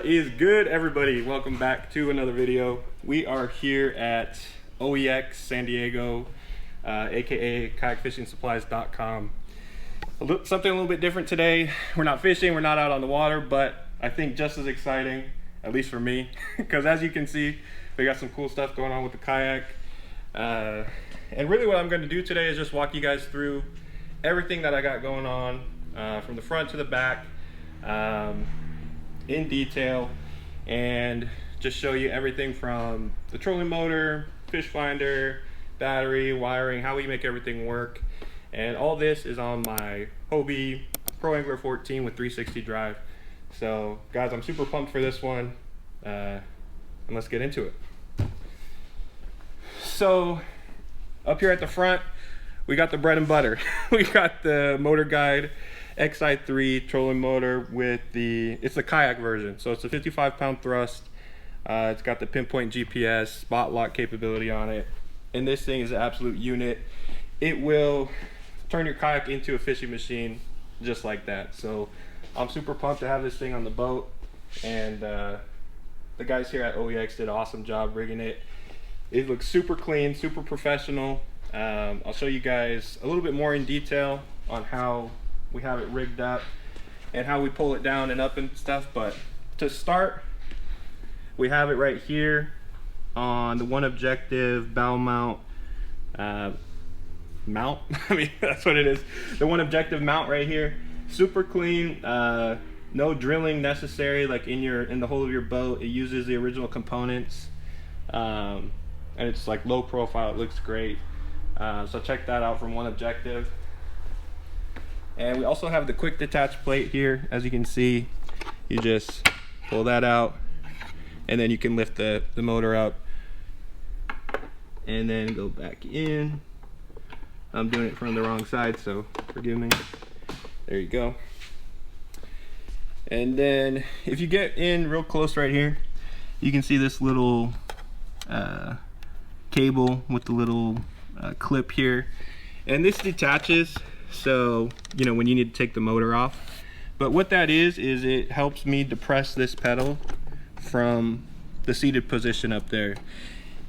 is good, everybody? Welcome back to another video. We are here at OEX San Diego, aka kayakfishingsupplies.com. Something a little bit different today. We're not fishing, we're not out on the water, but I think just as exciting, at least for me, because as you can see, we got some cool stuff going on with the kayak. And really what I'm going to do today is just walk you guys through everything that I got going on, from the front to the back, in detail, and just show you everything from the trolling motor, fish finder, battery, wiring, how we make everything work. And all this is on my Hobie Pro Angler 14 with 360 drive. So guys, I'm super pumped for this one, and let's get into it. So up here at the front, we got the bread and butter. We got the MotorGuide XI3 trolling motor with it's the kayak version. So it's a 55-pound thrust. It's got the Pinpoint GPS Spotlock capability on it. And this thing is an absolute unit. It will turn your kayak into a fishing machine just like that. So I'm super pumped to have this thing on the boat. And the guys here at OEX did an awesome job rigging it. It looks super clean, super professional. I'll show you guys a little bit more in detail on how we have it rigged up and how we pull it down and up and stuff. But to start, we have it right here on the one objective bow mount I mean, that's what it is, the one objective mount right here. Super clean, no drilling necessary like in the hull of your boat. It uses the original components, and it's like low profile. It looks great. So check that out from one objective. And we also have the quick detach plate here. As you can see, you just pull that out and then you can lift the motor up and then go back in. I'm doing it from the wrong side, so forgive me. There you go. And then if you get in real close right here, you can see this little cable with the little clip here, and this detaches, so you know when you need to take the motor off. But what that is it helps me depress this pedal from the seated position up there.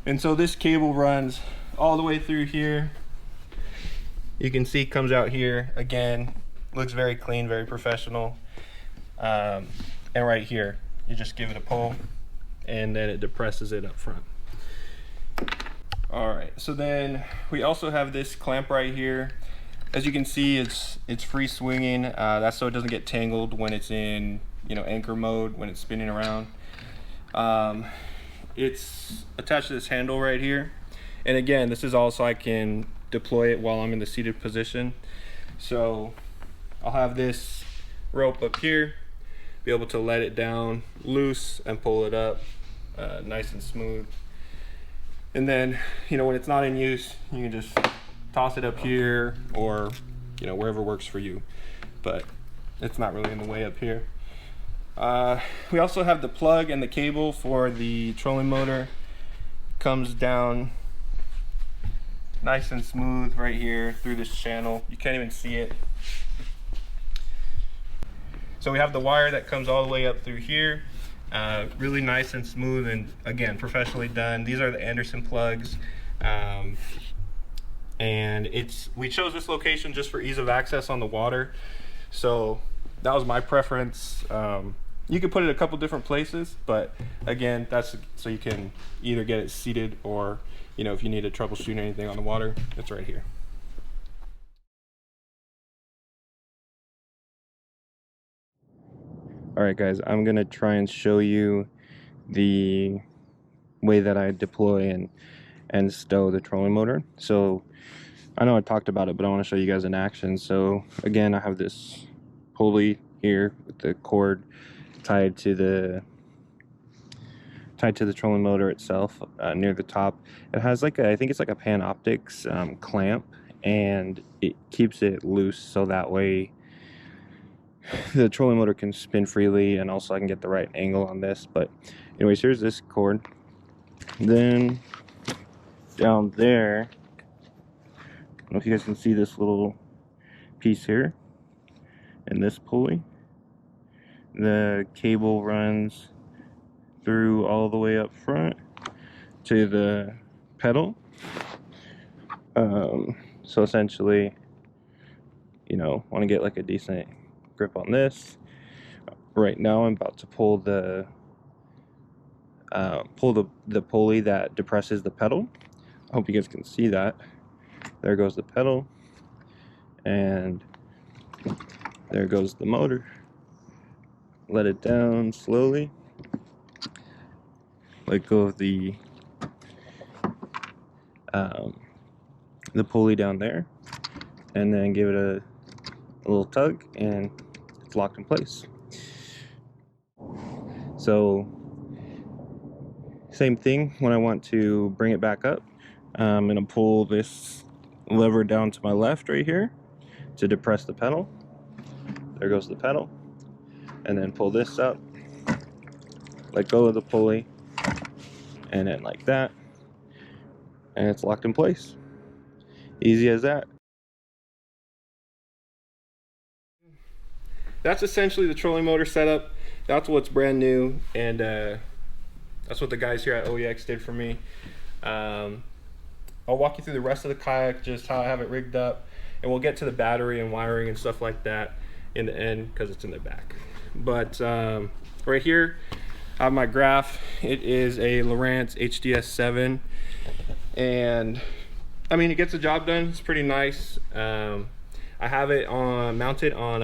And so this cable runs all the way through here. You can see it comes out here again. Looks very clean, very professional. And right here, you just give it a pull and then it depresses it up front. All right, so then we also have this clamp right here. As you can see, it's free swinging. That's so it doesn't get tangled when it's in anchor mode, when it's spinning around. It's attached to this handle right here. And again, this is also I can deploy it while I'm in the seated position. So I'll have this rope up here, be able to let it down loose and pull it up nice and smooth. And then, when it's not in use, you can just toss it up here or, wherever works for you. But it's not really in the way up here. We also have the plug and the cable for the trolling motor. Comes down nice and smooth right here through this channel. You can't even see it. So we have the wire that comes all the way up through here. Really nice and smooth, and again, professionally done. These are the Anderson plugs, and we chose this location just for ease of access on the water, so that was my preference. You could put it a couple different places, but again, that's so you can either get it seated or if you need to troubleshoot anything on the water, it's right here. Alright guys, I'm going to try and show you the way that I deploy and stow the trolling motor. So I know I talked about it, but I want to show you guys in action. So again, I have this pulley here with the cord tied to the trolling motor itself, near the top. It has I think it's like a Panoptix clamp, and it keeps it loose so that way the trolling motor can spin freely, and also I can get the right angle on this. But anyways, here's this cord. Then down there, I don't know if you guys can see this little piece here and this pulley. The cable runs through all the way up front to the pedal. So essentially, you know, want to get like a decent grip on this. Right now I'm about to pull the pulley that depresses the pedal. I hope you guys can see that. There goes the pedal, and there goes the motor. Let it down slowly. Let go of the pulley down there, and then give it a little tug, and it's locked in place. So same thing when I want to bring it back up. I'm going to pull this lever down to my left right here to depress the pedal. There goes the pedal. And then pull this up, let go of the pulley, and then like that, and it's locked in place. Easy as that. That's essentially the trolling motor setup. That's what's brand new, and that's what the guys here at OEX did for me. I'll walk you through the rest of the kayak, just how I have it rigged up, and we'll get to the battery and wiring and stuff like that in the end because it's in the back. But right here I have my graph. It is a Lowrence HDS7, and I mean, it gets the job done. It's pretty nice. I have it mounted on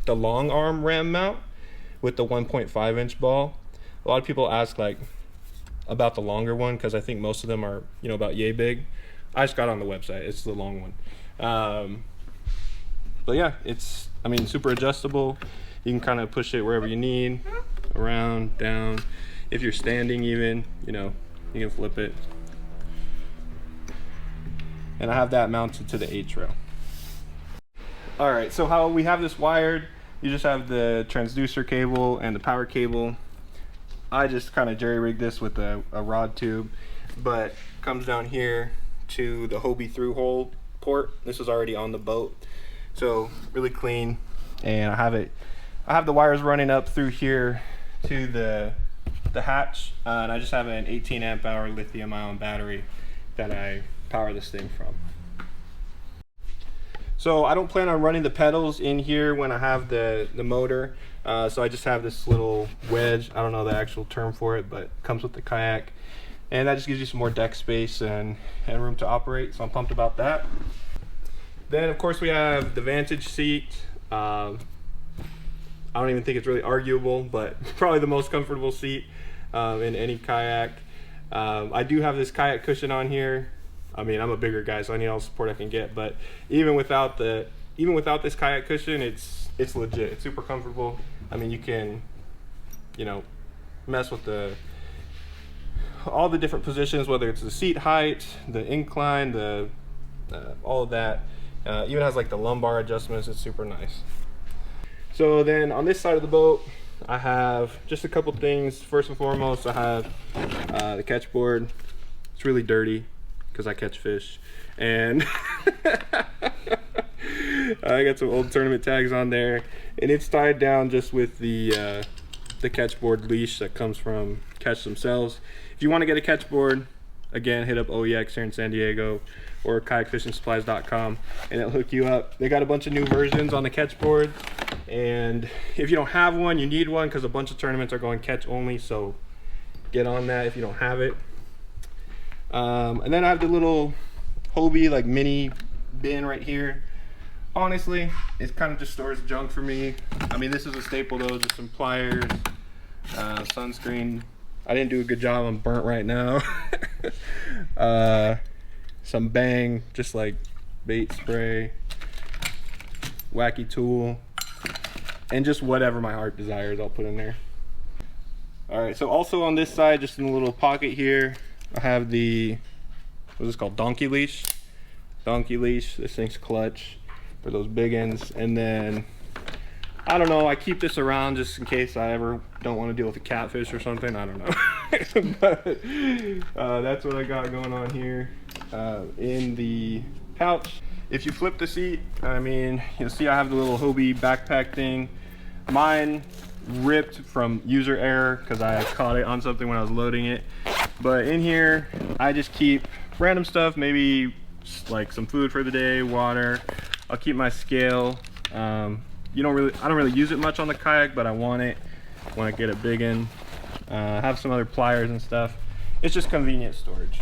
the long arm ram mount with the 1.5-inch ball. A lot of people ask like about the longer one because I think most of them are, you know, about yay big. I just got on the website. It's the long one. But yeah, it's, I mean, super adjustable. You can kind of push it wherever you need, around, down. If you're standing even, you know, you can flip it. And I have that mounted to the H rail. All right, so how we have this wired, you just have the transducer cable and the power cable. I just kind of jerry-rigged this with a rod tube, but comes down here to the Hobie through hole port. This is already on the boat, so really clean. And I have the wires running up through here to the hatch, and I just have an 18 amp hour lithium ion battery that I power this thing from. So I don't plan on running the pedals in here when I have the motor, so I just have this little wedge. I don't know the actual term for it, but it comes with the kayak, and that just gives you some more deck space and room to operate, so I'm pumped about that. Then of course we have the Vantage Seat. I don't even think it's really arguable, but probably the most comfortable seat in any kayak. I do have this Kayak Cushion on here. I mean, I'm a bigger guy, so I need all the support I can get, but even without this Kayak Cushion, it's legit. It's super comfortable. I mean, you can, you know, mess with all the different positions, whether it's the seat height, the incline, all of that. Even has like the lumbar adjustments. It's super nice. So then on this side of the boat, I have just a couple things. First and foremost, I have the catch board. It's really dirty because I catch fish, and I got some old tournament tags on there, and it's tied down just with the catch board leash that comes from Catch themselves. If you want to get a catch board, again, hit up OEX here in San Diego or kayakfishingsupplies.com, and it'll hook you up. They got a bunch of new versions on the catch board, and if you don't have one, you need one because a bunch of tournaments are going catch only, so get on that if you don't have it. And then I have the little Hobie like mini bin right here. Honestly, it kind of just stores junk for me. I mean, this is a staple though, just some pliers, sunscreen. I didn't do a good job, I'm burnt right now. Some Bang, just like bait spray, wacky tool, and just whatever my heart desires I'll put in there. All right, so also on this side, just in a little pocket here, I have the, what's this called, donkey leash. Donkey leash, this thing's clutch for those big ends. And then, I don't know, I keep this around just in case I ever don't want to deal with a catfish or something, I don't know. But that's what I got going on here in the pouch. If you flip the seat, I mean, you'll see I have the little Hobie backpack thing. Mine, ripped from user error because I caught it on something when I was loading it. But in here, I just keep random stuff, maybe like some food for the day, water. I'll keep my scale. I don't really use it much on the kayak, but I want it when I get it big in. I have some other pliers and stuff. It's just convenient storage.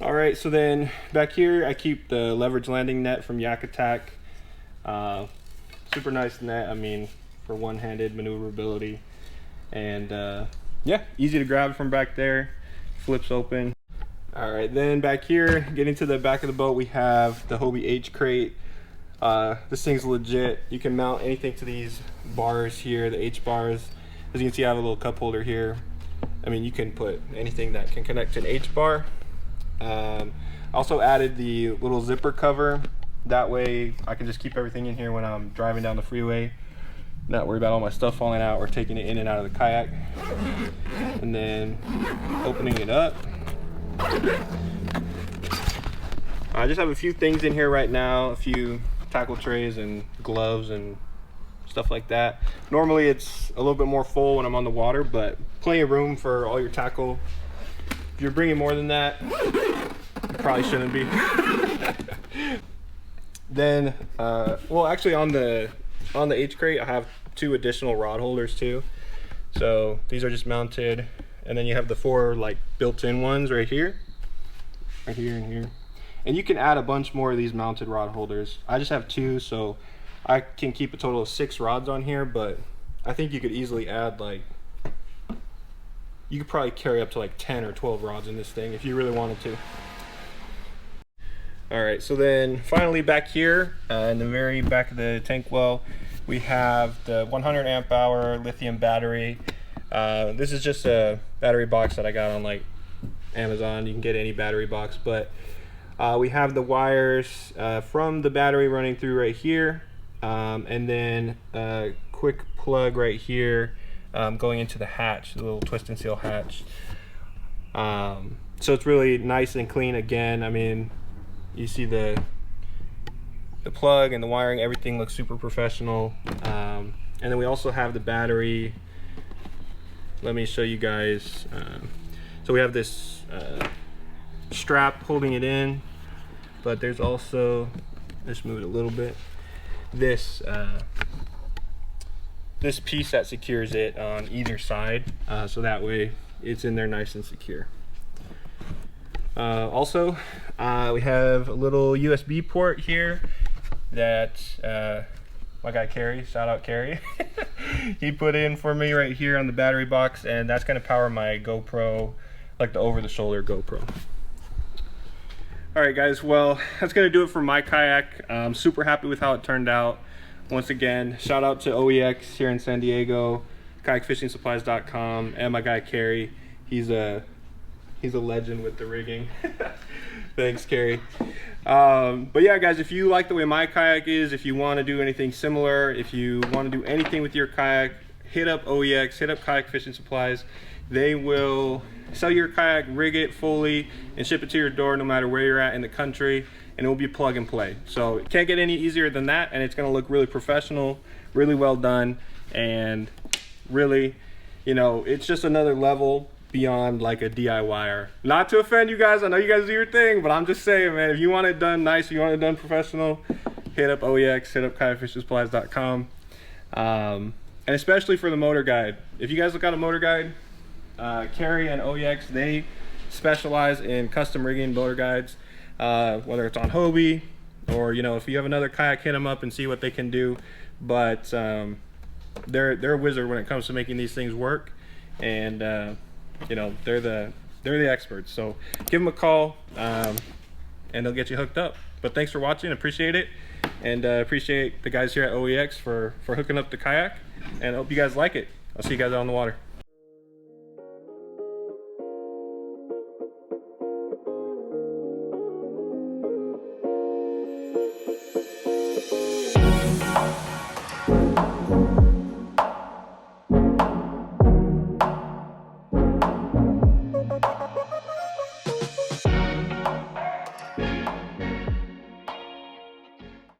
All right, so then back here, I keep the leverage landing net from YakAttack. Super nice net, I mean, for one-handed maneuverability. And yeah, easy to grab from back there, flips open. All right, then back here, getting to the back of the boat, we have the Hobie H Crate. This thing's legit. You can mount anything to these bars here, the H bars. As you can see, I have a little cup holder here. I mean, you can put anything that can connect to an H bar. Also added the little zipper cover. That way I can just keep everything in here when I'm driving down the freeway. Not worry about all my stuff falling out or taking it in and out of the kayak. And then opening it up. I just have a few things in here right now, a few tackle trays and gloves and stuff like that. Normally it's a little bit more full when I'm on the water, but plenty of room for all your tackle. If you're bringing more than that, you probably shouldn't be. Then, well, actually on the H Crate, I have 2 additional rod holders too. So these are just mounted, and then you have the 4 like built-in ones right here, and here. And you can add a bunch more of these mounted rod holders. I just have 2, so I can keep a total of 6 rods on here, but I think you could easily add like, you could probably carry up to like 10 or 12 rods in this thing if you really wanted to. All right, so then finally back here in the very back of the tank well, we have the 100 amp hour lithium battery. This is just a battery box that I got on like Amazon. You can get any battery box, but we have the wires from the battery running through right here, and then a quick plug right here going into the hatch, the little twist and seal hatch. So it's really nice and clean again. I mean, you see the plug and the wiring, everything looks super professional. And then we also have the battery. Let me show you guys. So we have this strap holding it in, but there's also, just move it a little bit, this this piece that secures it on either side, so that way it's in there nice and secure. Also, we have a little USB port here that my guy Kerry, shout out Kerry, he put in for me right here on the battery box, and that's going to power my GoPro, like the over-the-shoulder GoPro. Alright guys, well, that's going to do it for my kayak. I'm super happy with how it turned out. Once again, shout out to OEX here in San Diego, kayakfishingsupplies.com, and my guy Kerry. He's a legend with the rigging. Thanks, Kerry. But yeah, guys, if you like the way my kayak is, if you want to do anything similar, if you want to do anything with your kayak, hit up OEX, hit up Kayak Fishing Supplies. They will sell your kayak, rig it fully, and ship it to your door no matter where you're at in the country, and it will be plug and play. So it can't get any easier than that, and it's going to look really professional, really well done, and really, you know, it's just another level beyond like a DIYer. Not to offend you guys, I know you guys do your thing, but I'm just saying, man, if you want it done nice, if you want it done professional, hit up OEX, hit up kayakfishingsupplies.com. And especially for the MotorGuide. If you guys look out a MotorGuide, Kerry and OEX, they specialize in custom rigging motor guides, whether it's on Hobie or, you know, if you have another kayak, hit them up and see what they can do. But they're a wizard when it comes to making these things work, and you know, they're the experts. So give them a call, and they'll get you hooked up. But thanks for watching, appreciate it, and appreciate the guys here at OEX for hooking up the kayak, and I hope you guys like it. I'll see you guys out on the water.